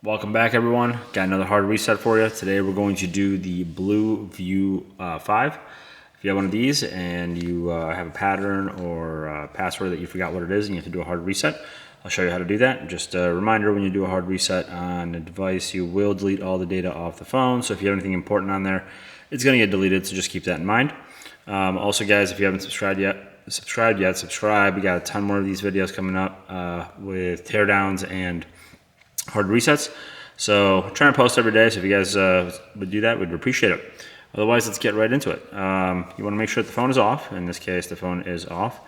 Welcome back, everyone. Got another hard reset for you. Today we're going to do the BLU View 5. If you have one of these and you have a pattern or a password that you forgot what it is and you have to do a hard reset, I'll show you how to do that. Just a reminder, when you do a hard reset on a device, you will delete all the data off the phone. So if you have anything important on there, it's going to get deleted, so just keep that in mind. Also, guys, if you haven't subscribed yet, subscribe. We got a ton more of these videos coming up with teardowns and hard resets. So I'm trying to post every day, so if you guys would do that, we'd appreciate it. Otherwise, let's get right into it. You want to make sure that the phone is off. In this case, the phone is off.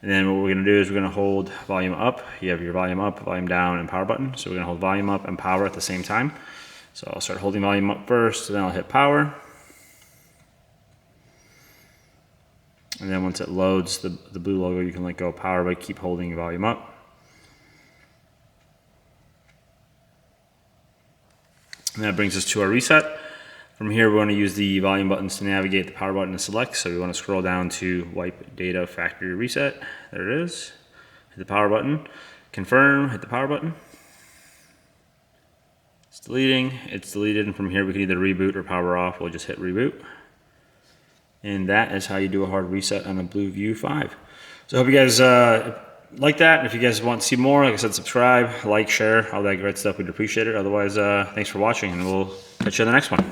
And then what we're going to do is we're going to hold volume up. You have your volume up, volume down, and power button. So we're going to hold volume up and power at the same time. So I'll start holding volume up first, then I'll hit power. And then once it loads the blue logo, you can let go of power by keep holding volume up. And that brings us to our reset. From here, we want to use the volume buttons to navigate, the power button to select. So we want to scroll down to wipe data factory reset. There it is. Hit the power button. Confirm, hit the power button. It's deleting. It's deleted. And from here, we can either reboot or power off. We'll just hit reboot. And that is how you do a hard reset on the BLU View 5. So I hope you guys like that. And if you guys want to see more, like I said, subscribe, like, share, all that great stuff. We'd appreciate it. Otherwise, thanks for watching, and we'll catch you in the next one.